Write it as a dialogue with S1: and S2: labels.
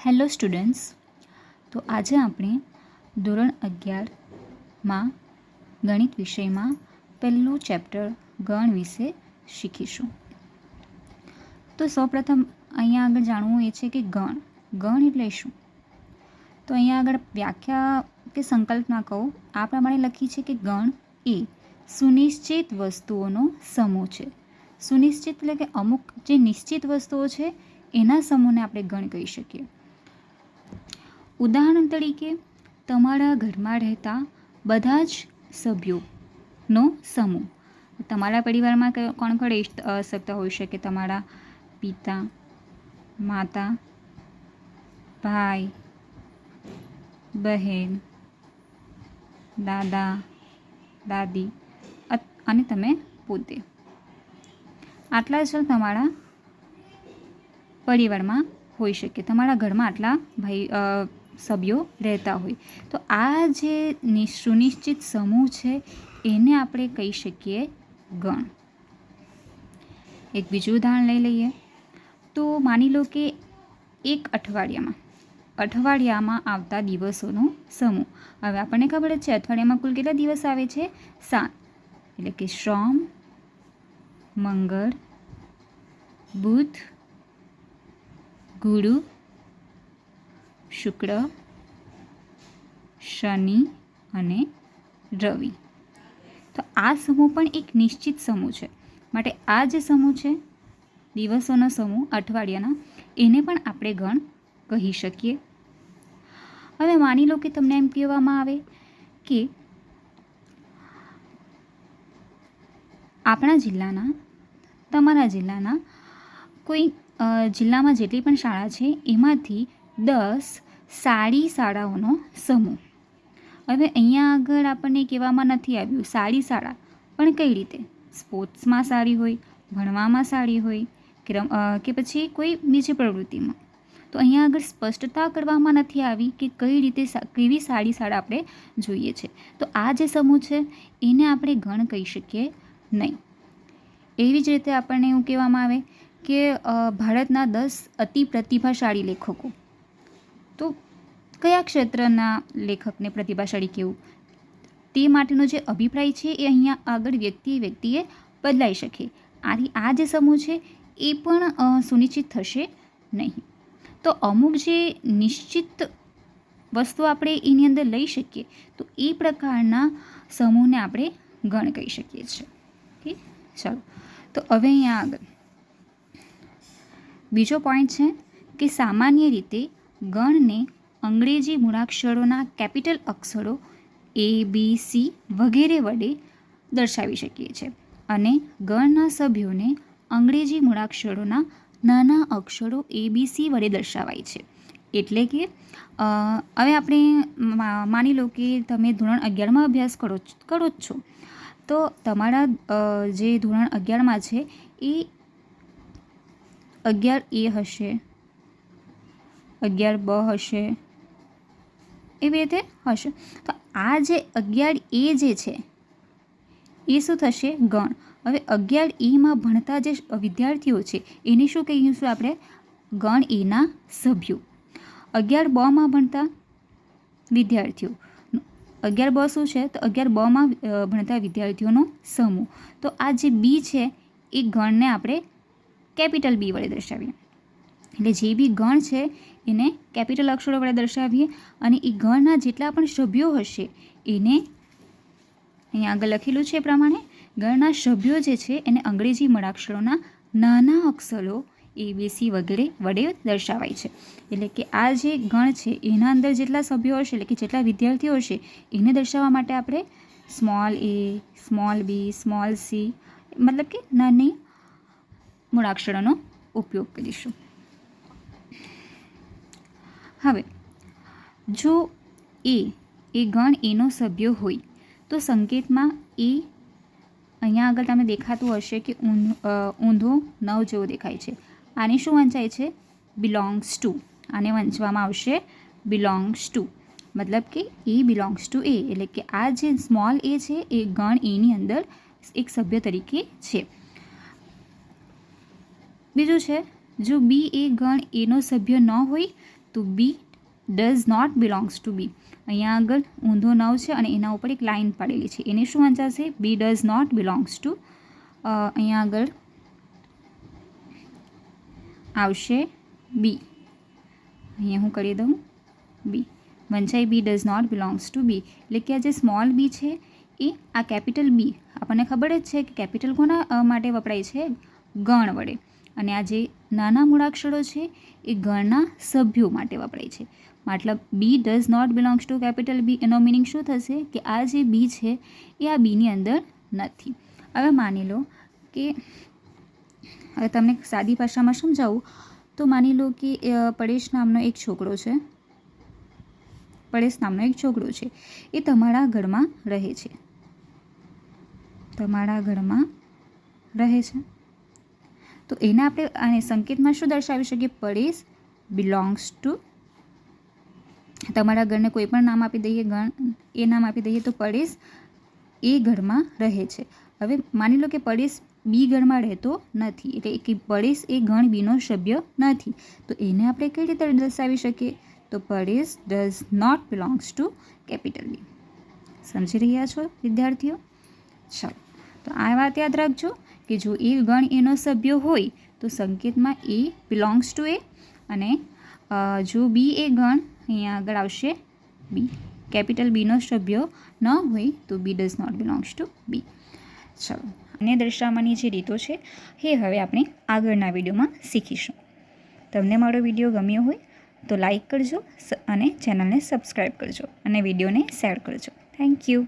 S1: Hello students, તો આજે આપણે ધોરણ 11માં ગણિત વિષયમાં પહેલું ચેપ્ટર ગણ વિશે શીખીશું. તો સૌપ્રથમ અહીંયા આગળ જાણવું એ છે કે ગણ એટલે શું. તો અહીંયા આગળ વ્યાખ્યા કે સંકલ્પના કહું આ પ્રમાણે લખી છે કે ગણ એ સુનિશ્ચિત વસ્તુઓનો સમૂહ છે. સુનિશ્ચિત એટલે કે અમુક જે નિશ્ચિત વસ્તુઓ છે એના સમૂહને આપણે ગણ કહી શકીએ. ઉદાહરણ તરીકે તમારા ઘરમાં રહેતા બધા જ સભ્યોનો સમૂહ. તમારા પરિવારમાં કોણ કોણ રહી શકતા હોઈ શકે? તમારા પિતા, માતા, ભાઈ, બહેન, દાદા, દાદી અને તમે પોતે. આટલા જ તમારા પરિવારમાં હોઈ શકે. તમારા ઘરમાં આટલા સભ્યો રહેતા હોય. તો આ જે સુનિશ્ચિત સમૂહ છે એને આપણે કહી શકીએ ગણ. એક બીજું ઉદાહરણ લઈ લઈએ. તો માની લો કે એક અઠવાડિયામાં આવતા દિવસોનો સમૂહ. હવે આપણને ખબર જ છે અઠવાડિયામાં કુલ કેટલા દિવસ આવે છે? 7. એટલે કે સોમ, મંગળ, બુધ, ગુરુ, શુક્ર, શનિ અને રવિ. તો આ સમૂહ પણ એક નિશ્ચિત સમૂહ છે. માટે આ જે સમૂહ છે દિવસોનો સમૂહ અઠવાડિયાના, એને પણ આપણે ગણ કહી શકીએ. હવે માની લો કે તમને એમ કહેવામાં આવે કે આપણા જિલ્લાના, તમારા જિલ્લાના કોઈ જિલ્લામાં જેટલી પણ શાળા છે એમાંથી 10 સારી શાળાઓનો સમૂહ. હવે અહીંયા આગળ આપણને કહેવામાં નથી આવ્યું સારી શાળા, પણ કઈ રીતે? સ્પોર્ટ્સમાં સારી હોય, ભણવામાં સારી હોય કે પછી કોઈ બીજી પ્રવૃત્તિમાં. તો અહીંયા આગળ સ્પષ્ટતા કરવામાં નથી આવી કે કઈ રીતે કેવી સારી શાળા આપણે જોઈએ છે. તો આ જે સમૂહ છે એને આપણે ગણ કહી શકીએ નહીં. એવી જ રીતે આપણને એવું કહેવામાં આવે કે ભારતના 10 અતિ પ્રતિભાશાળી લેખકો. તો કયા ક્ષેત્રના લેખકને પ્રતિભાશાળી કહેવું? તે માટેનો જે અભિપ્રાય છે એ અહીંયા આગળ વ્યક્તિએ બદલાઈ શકે. આ જે સમૂહ છે એ પણ સુનિશ્ચિત થશે નહીં. તો અમુક જે નિશ્ચિત વસ્તુ આપણે એની અંદર લઈ શકીએ તો એ પ્રકારના સમૂહને આપણે ગણ કહી શકીએ છીએ. ઠીક, ચાલો. તો હવે અહીંયા આગળ બીજો પોઈન્ટ છે કે સામાન્ય રીતે ગણને અંગ્રેજી મૂળાક્ષરોના કેપિટલ અક્ષરો ABC વગેરે વડે દર્શાવી શકીએ છીએ અને ગણના સભ્યોને અંગ્રેજી મૂળાક્ષરોના નાના અક્ષરો ABC વડે દર્શાવાય છે. એટલે કે હવે આપણે માની લો કે તમે ધોરણ 11માં અભ્યાસ કરો જ છો. તો તમારા જે ધોરણ 11માં છે એ 11A હશે, 11B હશે, એવી રીતે હશે. તો આ જે 11A જે છે એ શું થશે? ગણ. હવે 11Eમાં ભણતા જે વિદ્યાર્થીઓ છે એને શું કહીશું આપણે? ગણ એના સભ્યો. 11Bમાં ભણતા વિદ્યાર્થીઓ, 11B શું છે? તો 11Bમાં ભણતા વિદ્યાર્થીઓનો સમૂહ. તો આ જે બી છે એ ગણને આપણે કેપિટલ બી વડે દર્શાવીએ. એટલે જે બી ગણ છે એને કેપિટલ અક્ષરો વડે દર્શાવીએ અને એ ગણના જેટલા પણ સભ્યો હશે એને અહીંયા આગળ લખેલું છે એ પ્રમાણે ગણના સભ્યો જે છે એને અંગ્રેજી મૂળાક્ષરોના નાના અક્ષરો ABC વગેરે વડે દર્શાવાય છે. એટલે કે આ જે ગણ છે એના અંદર જેટલા સભ્યો હશે એટલે કે જેટલા વિદ્યાર્થીઓ હશે એને દર્શાવવા માટે આપણે small a, small b, small c મતલબ કે નાની મૂળાક્ષરોનો ઉપયોગ કરીશું. હવે જો એ ગણ એનો સભ્ય હોય તો સંકેતમાં એ અહીંયા આગળ તમને દેખાતું હશે કે ઊંધો 9 જેવો દેખાય છે. આને શું વંચાય છે? Belongs to. આને વંચવામાં આવશે બિલોંગ્સ ટુ. મતલબ કે એ બિલોંગ્સ ટુ એ. એટલે કે આ જે સ્મોલ એ છે એ ગણ એની અંદર એક સભ્ય તરીકે છે. બીજું છે જો બી એ ગણ એનો સભ્ય ન હોય તો બી ડઝ નોટ બિલોંગ્સ ટુ બી. અહીંયા આગળ ઊંધો નવ છે અને એના ઉપર એક લાઇન પાડેલી છે, એને શું વાંચાશે? બી ડઝ નોટ બિલોંગ્સ ટુ. અહીંયા આગળ આવશે બી. અહીંયા હું કરી દઉં બી. વંચાઈ બી ડઝ નોટ બિલોંગ્સ ટુ બી. એટલે કે આ જે સ્મોલ બી છે એ આ કેપિટલ બી, આપણને ખબર જ છે કે કેપિટલ કોના માટે વપરાય છે? ગણ વડે. અને આ જે નાના મૂળાક્ષરો છે એ ગણના સભ્યો માટે વપરાય છે. મતલબ B does not belongs to capital B, એનો મિનિંગ શું થશે કે આ જે બી છે એ આ બીની અંદર નથી. હવે માની લો કે હવે તમને સાદી ભાષામાં સમજાવું તો માની લો કે પરેશ નામનો એક છોકરો છે. પરેશ નામનો એક છોકરો છે, એ તમારા ઘરમાં રહે છે. તમારા ઘરમાં રહે છે તો એને આપણે આને સંકેતમાં શું દર્શાવી શકીએ? Paresh belongs to. તમારા ઘરને કોઈ પણ નામ આપી દઈએ, ગણ એ નામ આપી દઈએ તો પરેશ એ ઘરમાં રહે છે. હવે માની લો કે પરેશ બી ઘરમાં રહેતો નથી, એટલે કે પરેશ એ ગણ બીનો સભ્ય નથી, તો એને આપણે કઈ રીતે દર્શાવી શકીએ? તો Paresh does not belongs to capital B. સમજી રહ્યા છો વિદ્યાર્થીઓ? ચાલો, તો આ વાત યાદ રાખજો કે જો એ ગણ એનો સભ્ય હોય તો સંકેતમાં એ બિલોંગ્સ ટુ એ, અને જો બી એ ગણ, અહીંયા આગળ આવશે બી. કેપિટલ બીનો સભ્ય ન હોય તો બી ડઝ નોટ બિલોંગ્સ ટુ બી. ચાલો, આને દર્શાવવાની જે રીતો છે એ હવે આપણે આગળના વિડીયોમાં શીખીશું. તમને મારો વિડીયો ગમ્યો હોય તો લાઈક કરજો અને ચેનલને સબસ્ક્રાઈબ કરજો અને વિડીયોને શેર કરજો. Thank you.